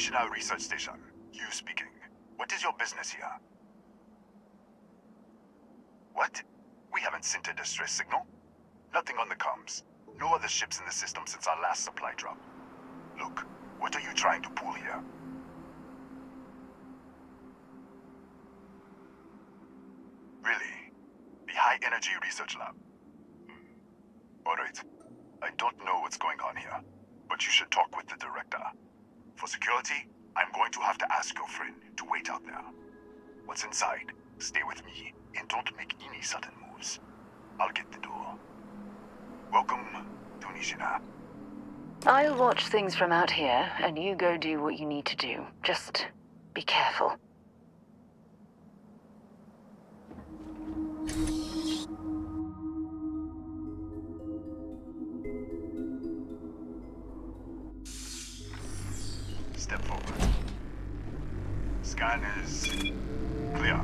Nishina Research Station. You speaking. What is your business here? What? We haven't sent a distress signal. Nothing on the comms. No other ships in the system since our last supply drop. Look, what are you trying to pull here? Really? The High Energy Research Lab? Alright. I don't know what's going on here, but you should talk with the director. For security, I'm going to have to ask your friend to wait out there. What's inside? Stay with me, and don't make any sudden moves. I'll get the door. Welcome to Nishina. I'll watch things from out here, and you go do what you need to do. Just be careful. Step forward. Scan is clear.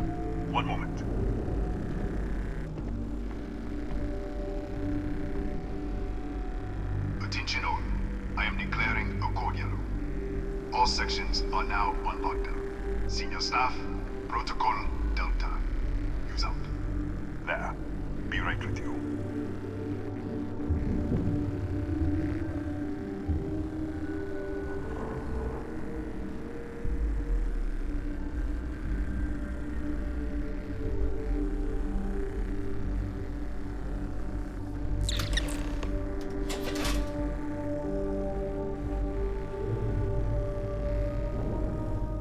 One moment. Attention all. I am declaring a code yellow. All sections are now on lockdown. Senior staff, protocol Delta. Use out. There. Be right with you.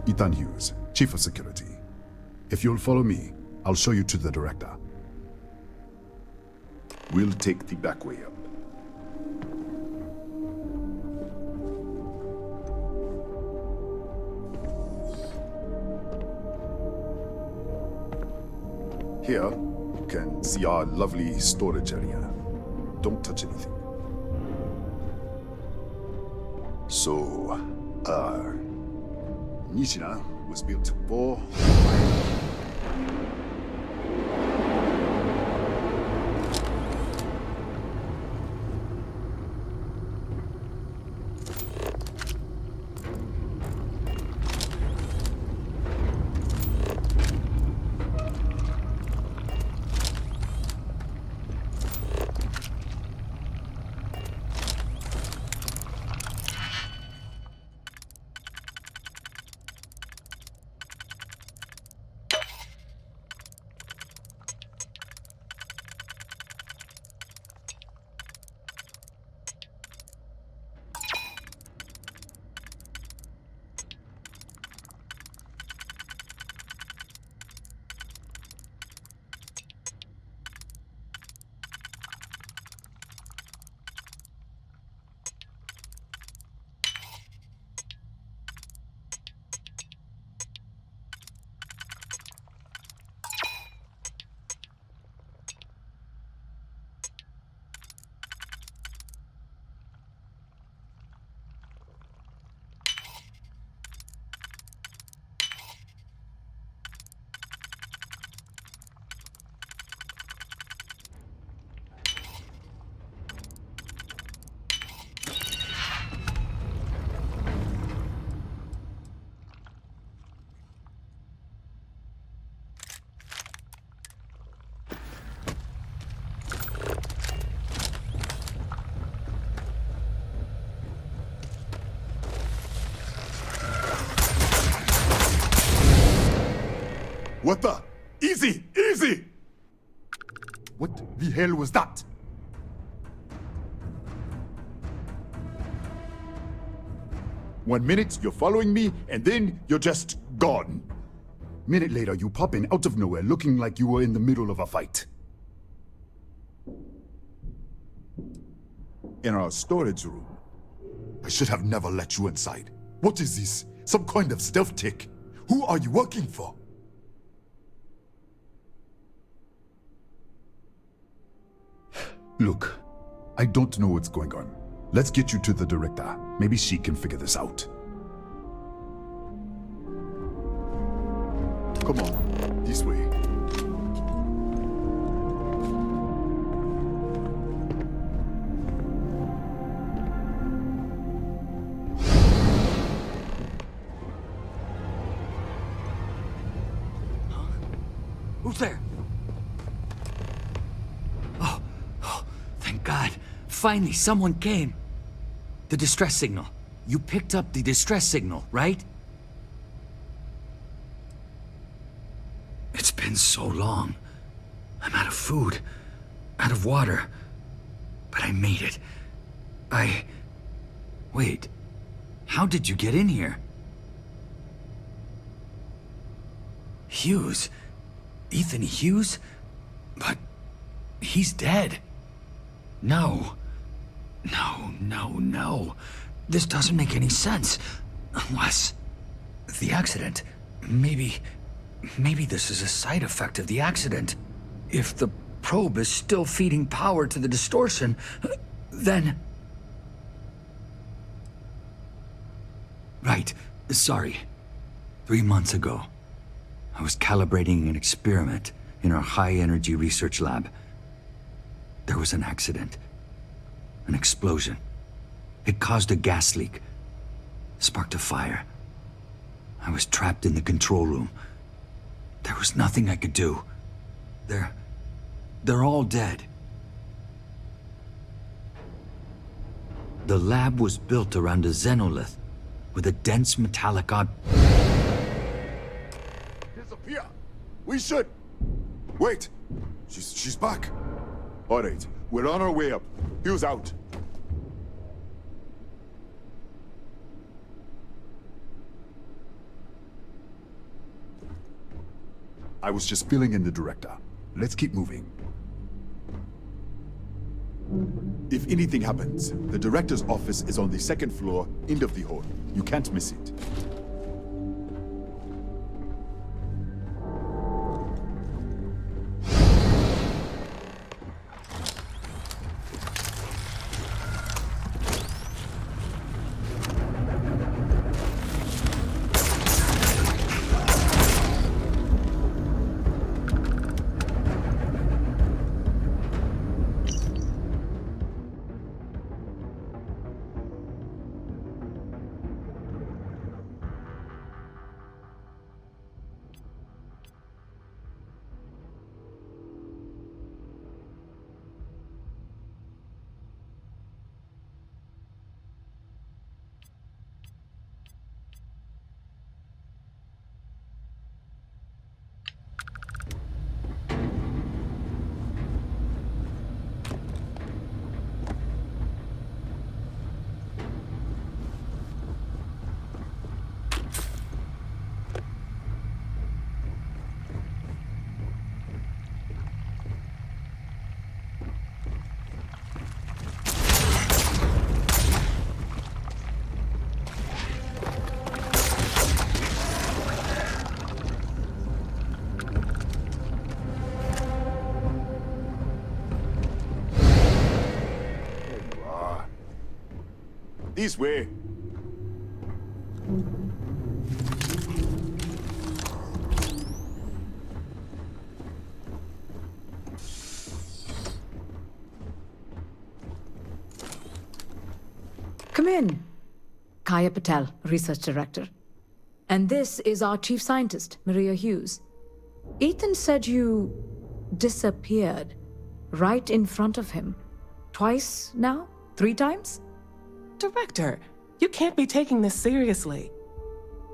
Ethan Hughes, Chief of Security. If you'll follow me, I'll show you to the director. We'll take the back way up. Here, you can see our lovely storage area. Don't touch anything. So, Nishina was built for... What the? Easy! Easy! What the hell was that? One minute, you're following me, and then you're just gone. Minute later, you pop in out of nowhere looking like you were in the middle of a fight. In our storage room. I should have never let you inside. What is this? Some kind of stealth tick? Who are you working for? Look, I don't know what's going on. Let's get you to the director. Maybe she can figure this out. Come on, this way. there! Oh, thank God. Finally, someone came. The distress signal. You picked up the distress signal, right? It's been so long. I'm out of food, out of water. But I made it. Wait. How did you get in here? Hughes? Ethan Hughes? But he's dead. No. No. This doesn't make any sense. Unless... the accident. Maybe this is a side effect of the accident. If the probe is still feeding power to the distortion, then... Right. Sorry. 3 months ago, I was calibrating an experiment in our high-energy research lab. There was an accident. An explosion. It caused a gas leak. Sparked a fire. I was trapped in the control room. There was nothing I could do. They're all dead. The lab was built around a xenolith with a dense metallic Disappear! We should... Wait! She's back. All right, we're on our way up. Hughes out. I was just filling in the director. Let's keep moving. If anything happens, the director's office is on the second floor, end of the hall. You can't miss it. This way. Come in. Kaya Patel, Research Director. And this is our Chief Scientist, Maria Hughes. Ethan said you disappeared right in front of him. Twice now? 3 times? Director, you can't be taking this seriously.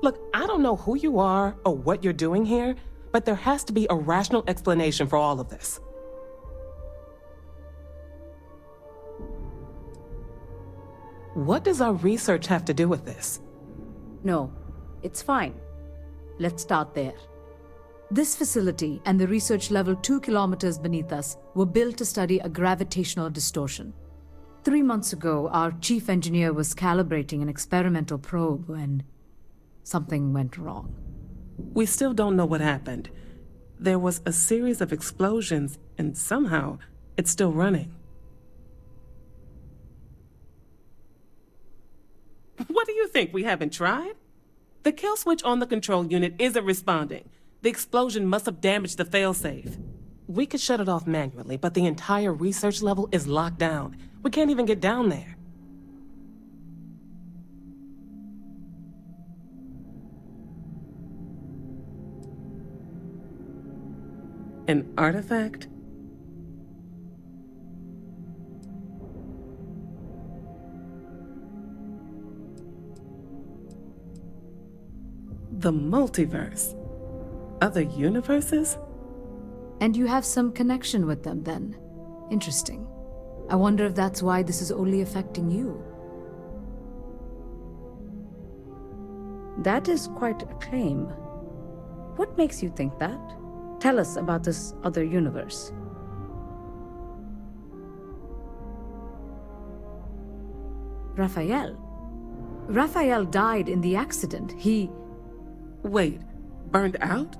Look, I don't know who you are or what you're doing here, but there has to be a rational explanation for all of this. What does our research have to do with this? No, it's fine. Let's start there. This facility and the research level 2 kilometers beneath us were built to study a gravitational distortion. 3 months ago, our chief engineer was calibrating an experimental probe when something went wrong. We still don't know what happened. There was a series of explosions, and somehow it's still running. What do you think? We haven't tried? The kill switch on the control unit isn't responding. The explosion must have damaged the failsafe. We could shut it off manually, but the entire research level is locked down. We can't even get down there. An artifact? The multiverse? Other universes? And you have some connection with them then. Interesting. I wonder if that's why this is only affecting you. That is quite a claim. What makes you think that? Tell us about this other universe. Raphael. Raphael died in the accident. He... Wait, burned out?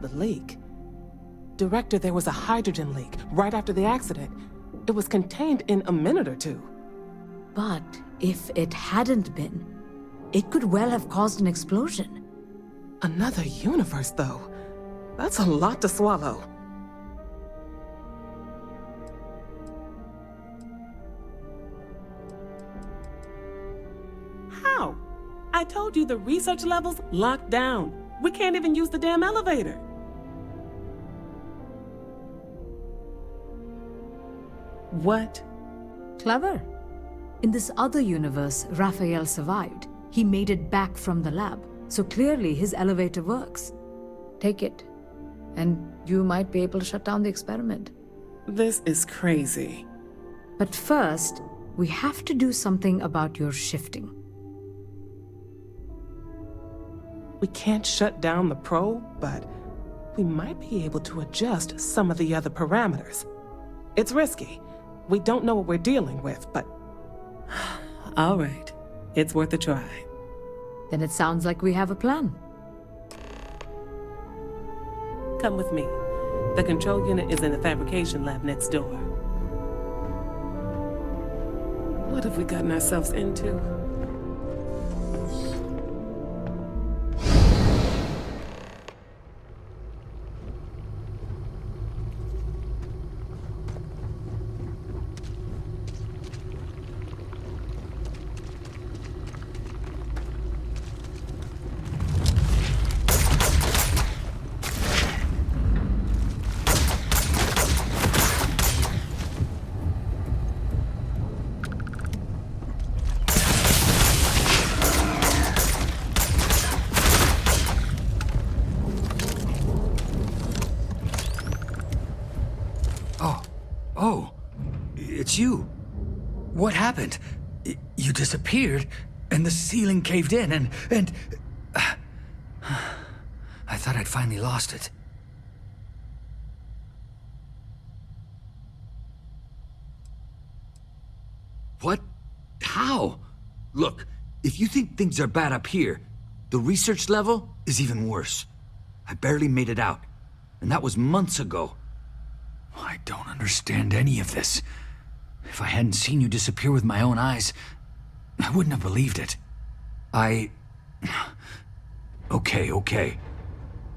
The leak. Director, there was a hydrogen leak right after the accident. It was contained in a minute or two. But if it hadn't been, it could well have caused an explosion. Another universe, though. That's a lot to swallow. How? I told you the research level's locked down. We can't even use the damn elevator. What? Clever. In this other universe, Raphael survived. He made it back from the lab, so clearly his elevator works. Take it, and you might be able to shut down the experiment. This is crazy. But first, we have to do something about your shifting. We can't shut down the probe, but we might be able to adjust some of the other parameters. It's risky. We don't know what we're dealing with, but... All right. It's worth a try. Then it sounds like we have a plan. Come with me. The control unit is in the fabrication lab next door. What have we gotten ourselves into? Oh, it's you. What happened? You disappeared, and the ceiling caved in, and... I thought I'd finally lost it. What? How? Look, if you think things are bad up here, the research level is even worse. I barely made it out, and that was months ago. I don't understand any of this. If I hadn't seen you disappear with my own eyes, I wouldn't have believed it. Okay.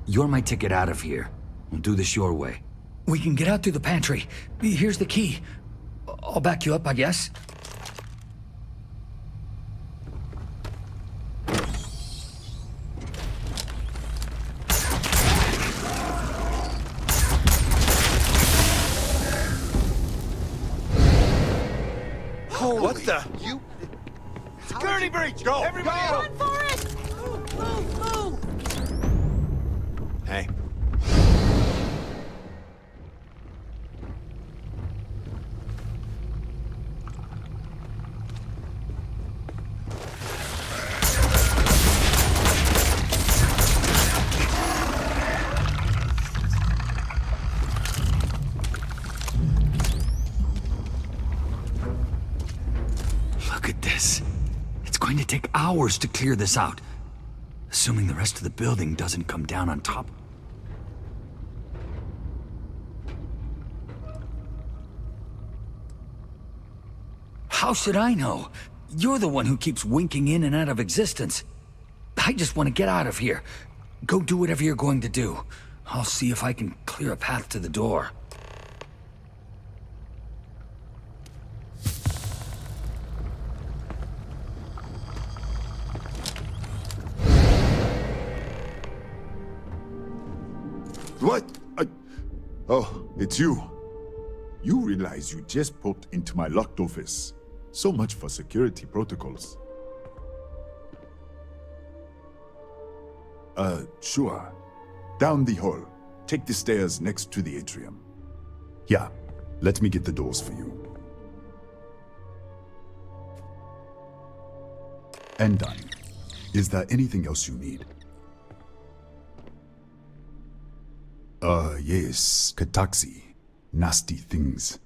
You're my ticket out of here. We'll do this your way. We can get out through the pantry. Here's the key. I'll back you up, I guess. What the? You... Security breach! Go! Everybody go! Run for it! Move! Hey. Look at this. It's going to take hours to clear this out. Assuming the rest of the building doesn't come down on top. How should I know? You're the one who keeps winking in and out of existence. I just want to get out of here. Go do whatever you're going to do. I'll see if I can clear a path to the door. What? Oh, it's you. You realize you just popped into my locked office. So much for security protocols. Sure. Down the hall. Take the stairs next to the atrium. Yeah, let me get the doors for you. And done. Is there anything else you need? Yes, Kataxi. Nasty things.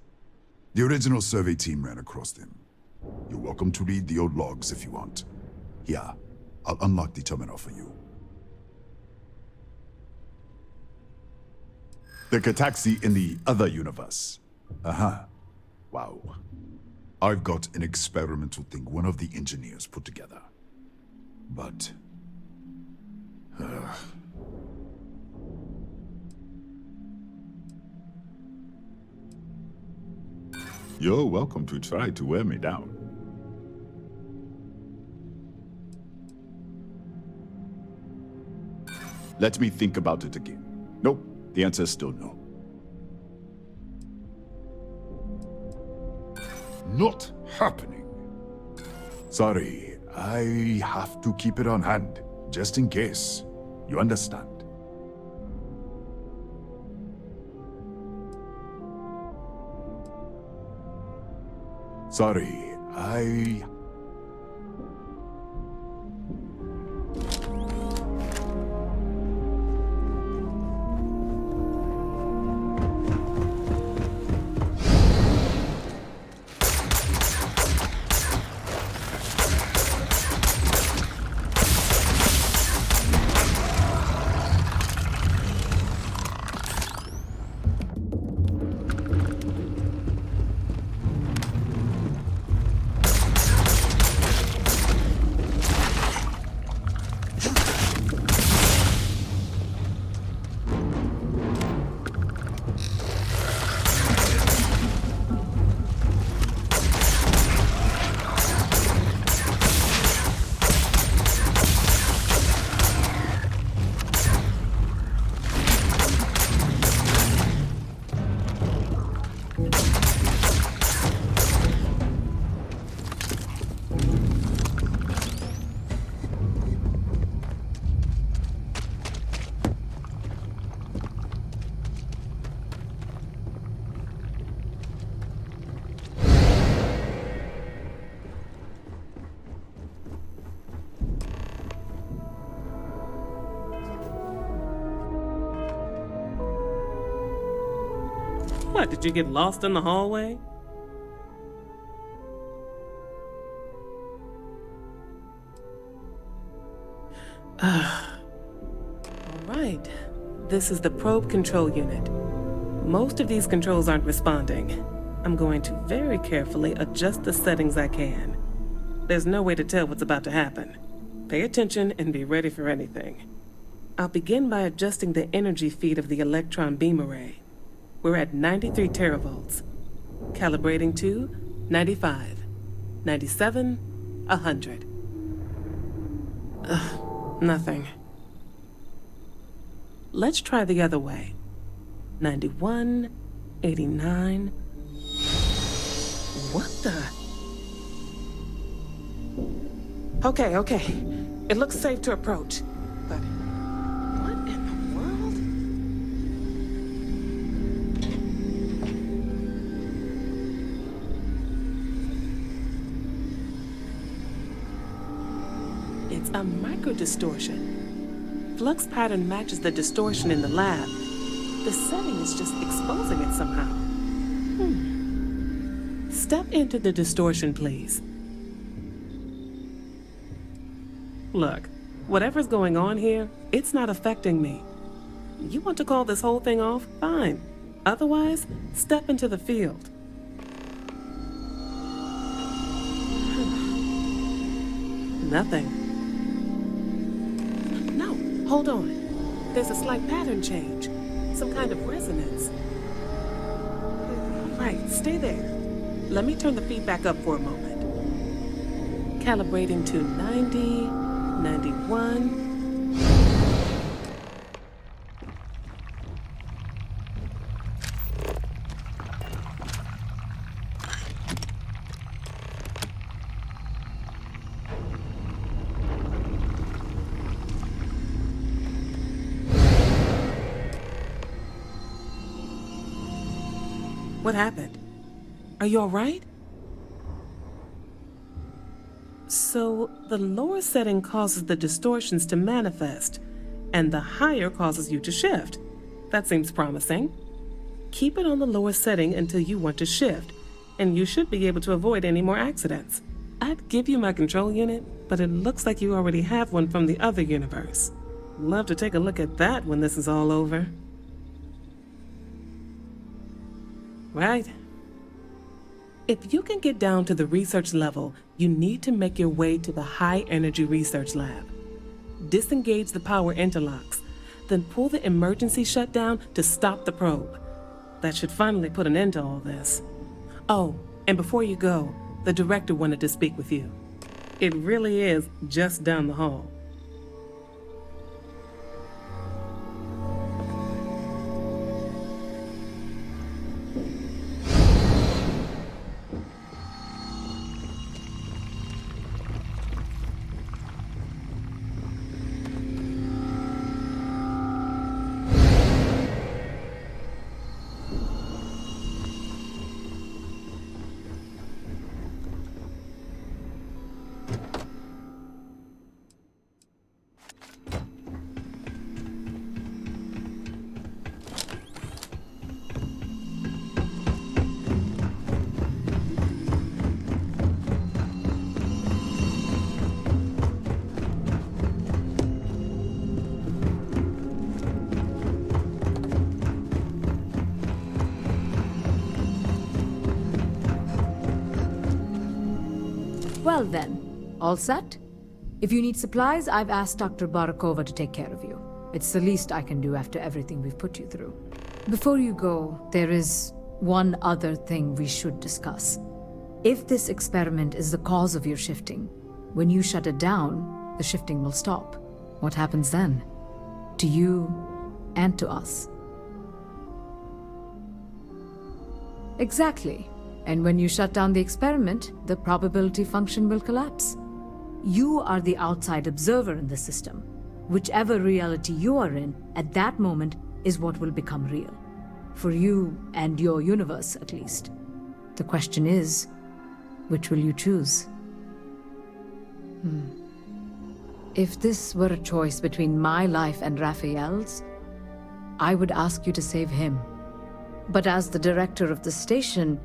The original survey team ran across them. You're welcome to read the old logs if you want. Yeah, I'll unlock the terminal for you. The Kataxi in the other universe. Wow. I've got an experimental thing one of the engineers put together. But... You're welcome to try to wear me down. Let me think about it again. Nope, the answer is still no. Not happening. Sorry, I have to keep it on hand, just in case. You understand? Sorry, What, did you get lost in the hallway? Alright, this is the probe control unit. Most of these controls aren't responding. I'm going to very carefully adjust the settings I can. There's no way to tell what's about to happen. Pay attention and be ready for anything. I'll begin by adjusting the energy feed of the electron beam array. We're at 93 teravolts. Calibrating to 95, 97, 100. Nothing. Let's try the other way. 91, 89. What the? Okay. It looks safe to approach, but what in the world? It's a microdistortion. Flux pattern matches the distortion in the lab. The setting is just exposing it somehow. Step into the distortion, please. Look, whatever's going on here, it's not affecting me. You want to call this whole thing off? Fine. Otherwise, step into the field. Nothing. No, hold on. There's a slight pattern change. Some kind of resonance. Right, stay there. Let me turn the feedback up for a moment. Calibrating to 90, 91. What happened? Are you all right? So, the lower setting causes the distortions to manifest, and the higher causes you to shift. That seems promising. Keep it on the lower setting until you want to shift, and you should be able to avoid any more accidents. I'd give you my control unit, but it looks like you already have one from the other universe. Love to take a look at that when this is all over. Right. If you can get down to the research level, you need to make your way to the High Energy Research Lab. Disengage the power interlocks, then pull the emergency shutdown to stop the probe. That should finally put an end to all this. Oh, and before you go, the director wanted to speak with you. It really is just down the hall. Well then, all set? If you need supplies, I've asked Dr. Barakova to take care of you. It's the least I can do after everything we've put you through. Before you go, there is one other thing we should discuss. If this experiment is the cause of your shifting, when you shut it down, the shifting will stop. What happens then? To you and to us. Exactly. And when you shut down the experiment, the probability function will collapse. You are the outside observer in the system. Whichever reality you are in, at that moment, is what will become real. For you and your universe, at least. The question is, which will you choose? If this were a choice between my life and Raphael's, I would ask you to save him. But as the director of the station,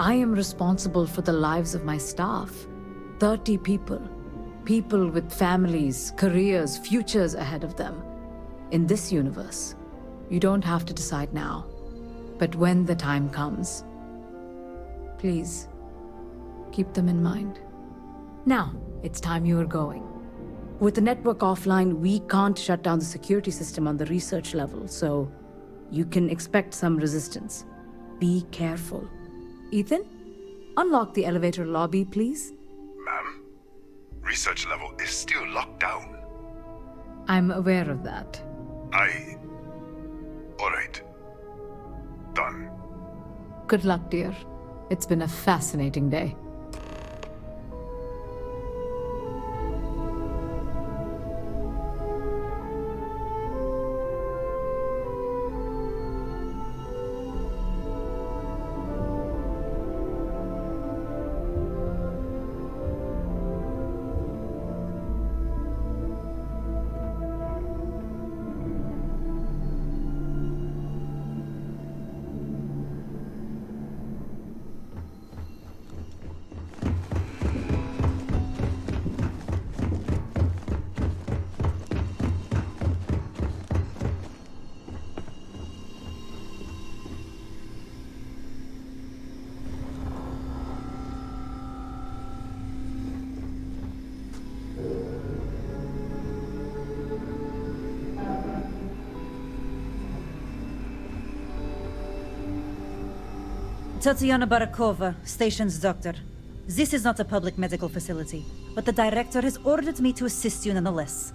I am responsible for the lives of my staff. 30 people. People with families, careers, futures ahead of them. In this universe, you don't have to decide now. But when the time comes, please, keep them in mind. Now, it's time you are going. With the network offline, we can't shut down the security system on the research level, so you can expect some resistance. Be careful. Ethan, unlock the elevator lobby, please. Ma'am, research level is still locked down. I'm aware of that. All right. Done. Good luck, dear. It's been a fascinating day. Tatiana Barakova, station's doctor. This is not a public medical facility, but the director has ordered me to assist you nonetheless.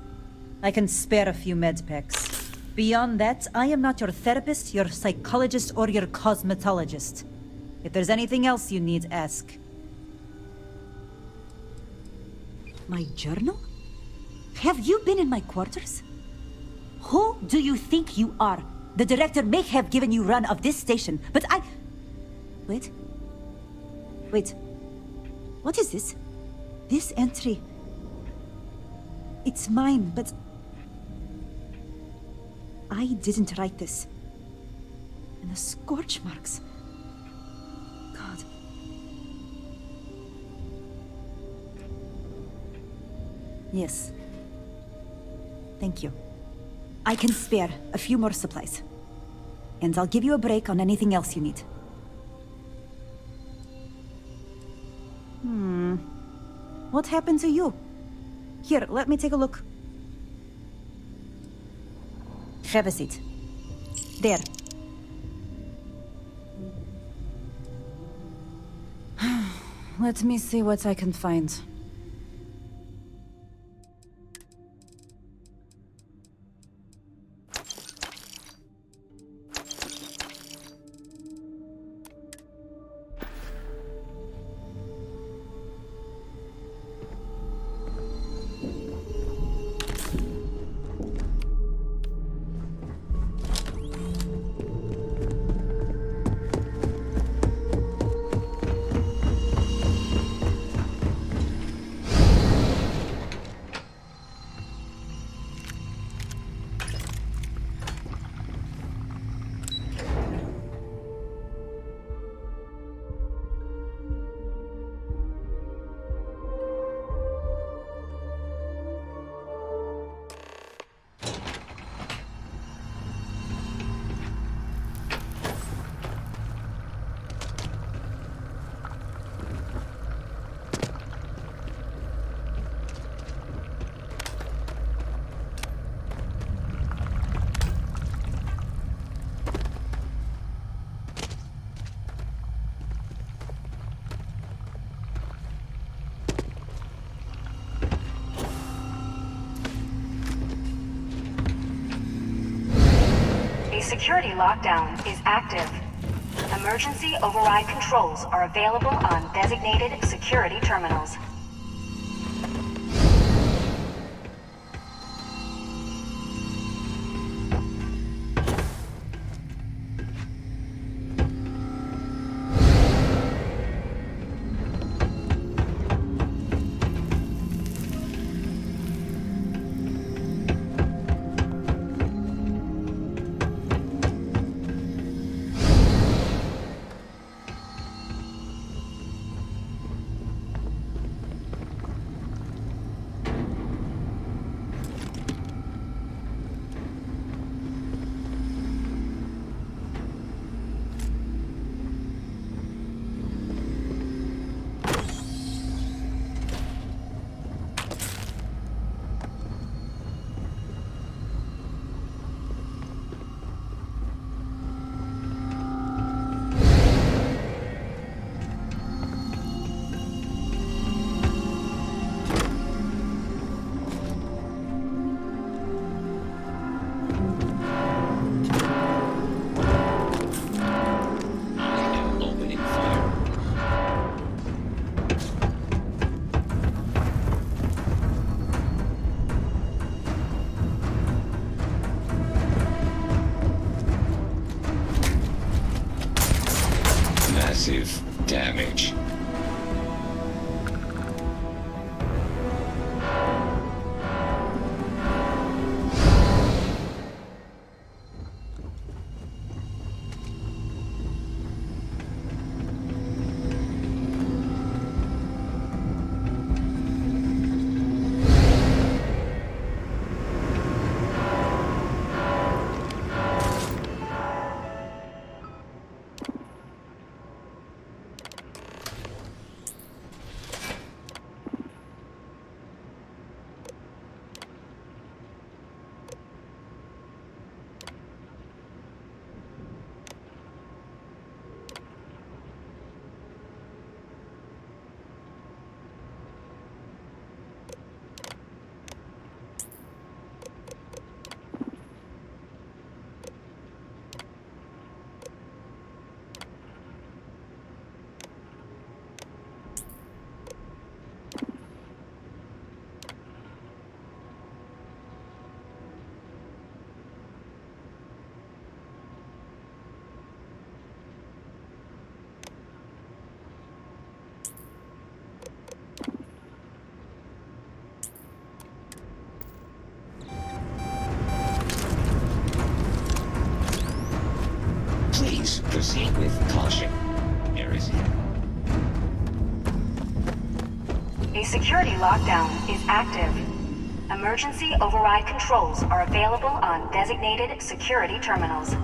I can spare a few med packs. Beyond that, I am not your therapist, your psychologist, or your cosmetologist. If there's anything else you need, ask. My journal? Have you been in my quarters? Who do you think you are? The director may have given you run of this station, but Wait. Wait. What is this? This entry. It's mine, but I didn't write this. And the scorch marks. God. Yes. Thank you. I can spare a few more supplies. And I'll give you a break on anything else you need. What happened to you? Here, let me take a look. Have a seat. There. Let me see what I can find. Security lockdown is active. Emergency override controls are available on designated security terminals. lockdown is active. Emergency override controls are available on designated security terminals.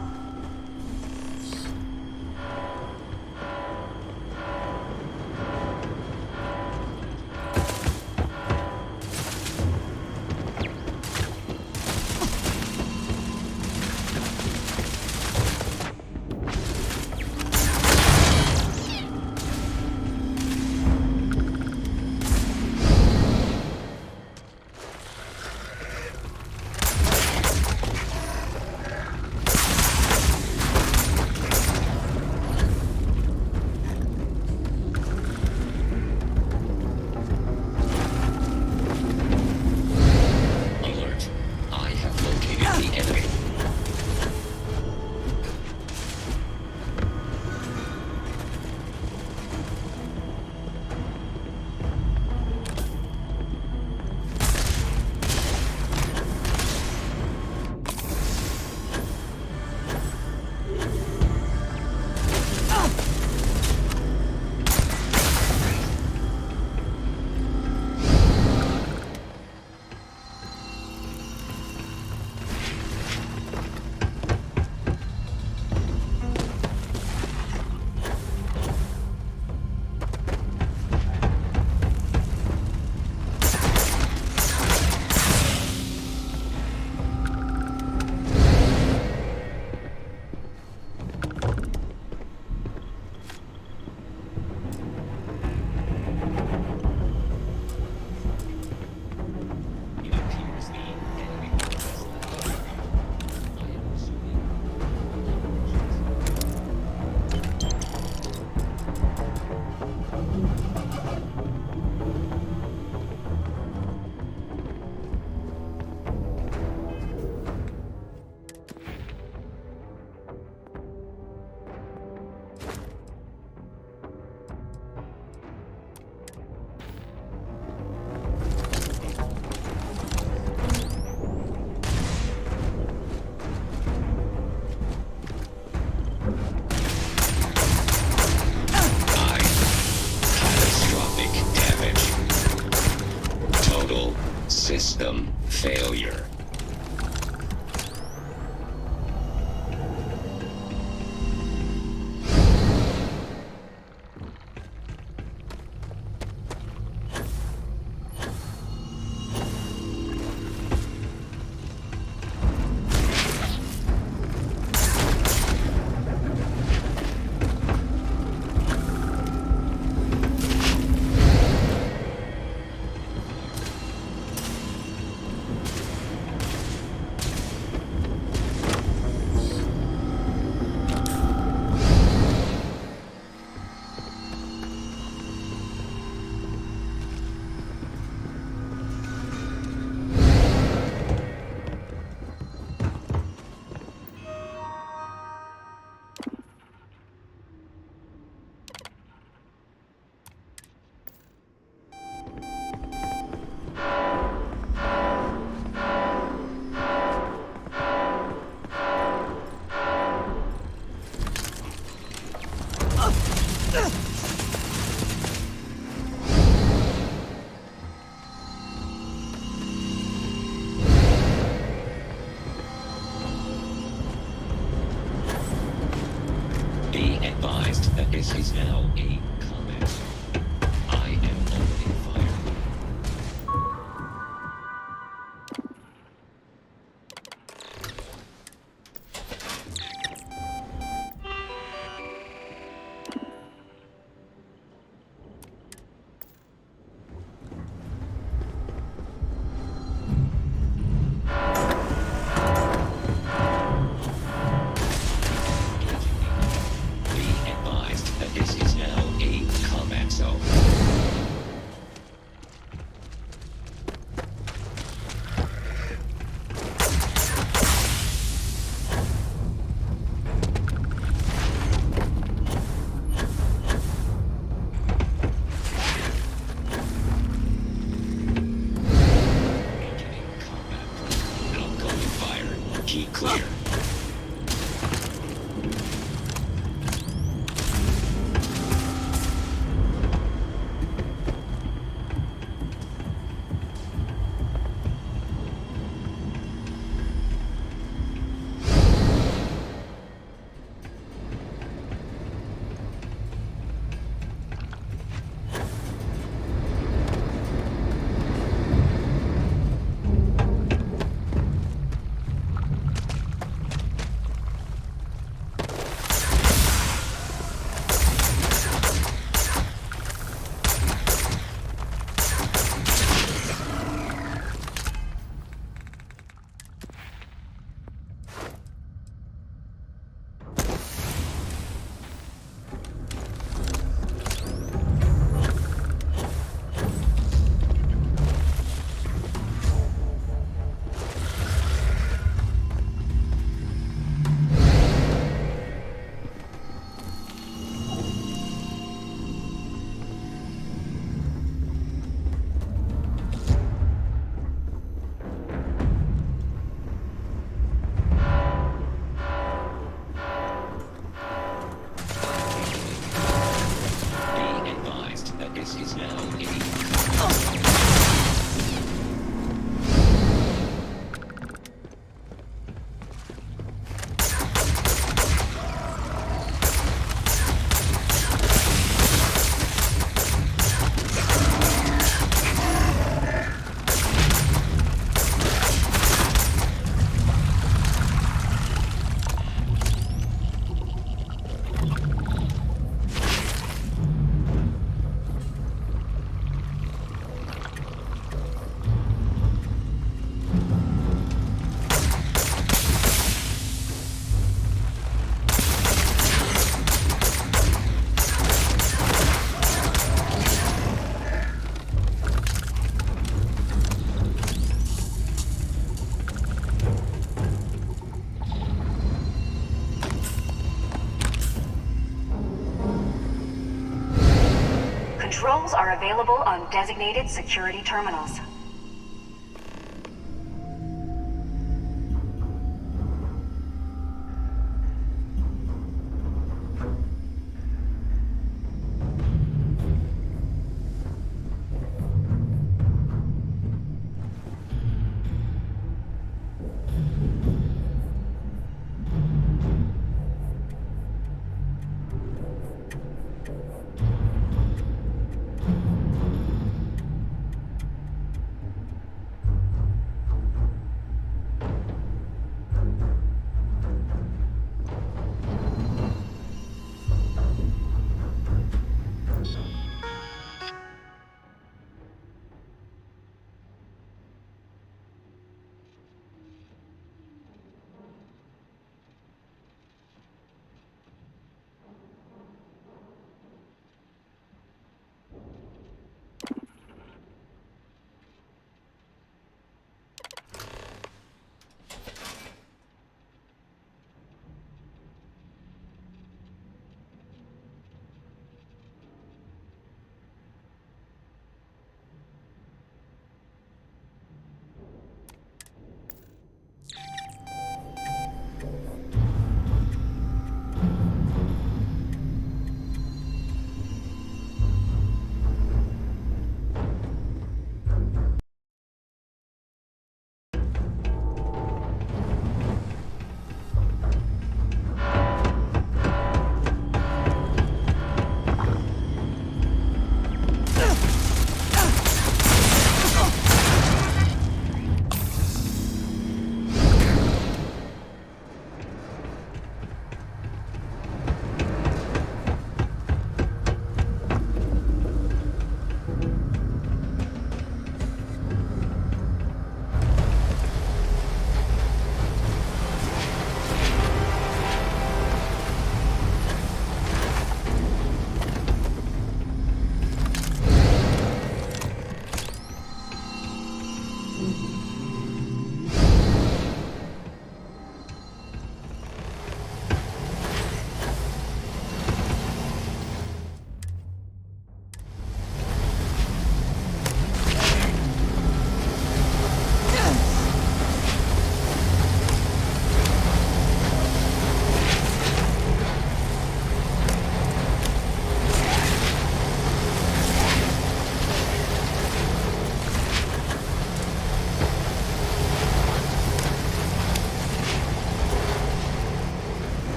System failure. Be advised that this is now a combat zone. I am opening fire. Clear. controls are available on designated security terminals.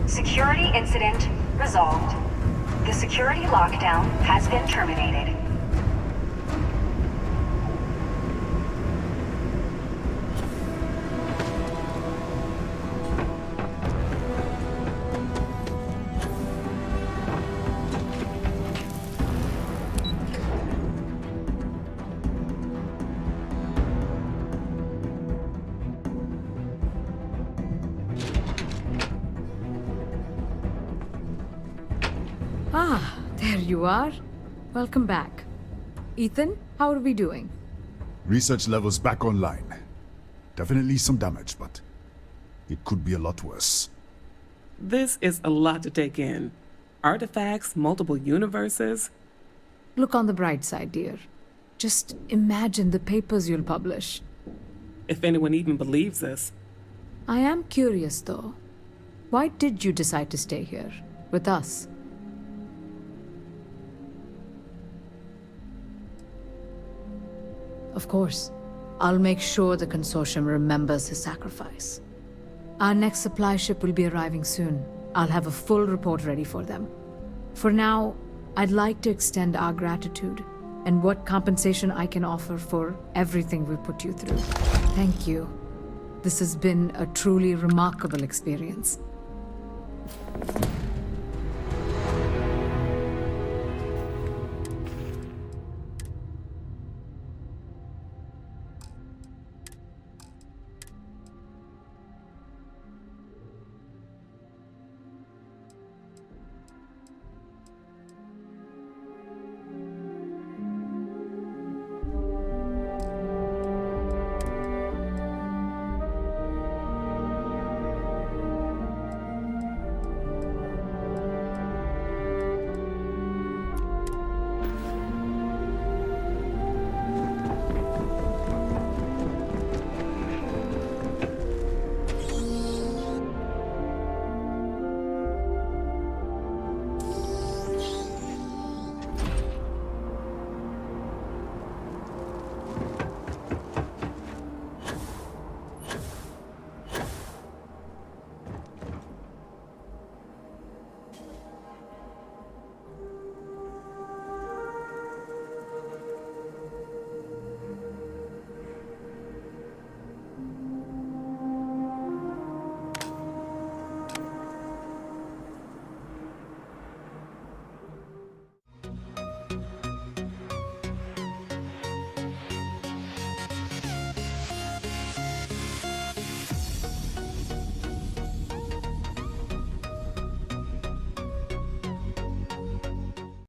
Security incident resolved. The security lockdown has been terminated. Ah, there you are. Welcome back. Ethan, how are we doing? Research levels back online. Definitely some damage, but it could be a lot worse. This is a lot to take in. Artifacts, multiple universes. Look on the bright side, dear. Just imagine the papers you'll publish. If anyone even believes us. I am curious, though. Why did you decide to stay here, with us? Of course, I'll make sure the consortium remembers his sacrifice. Our next supply ship will be arriving soon. I'll have a full report ready for them. For now, I'd like to extend our gratitude and what compensation I can offer for everything we put you through. Thank you. This has been a truly remarkable experience.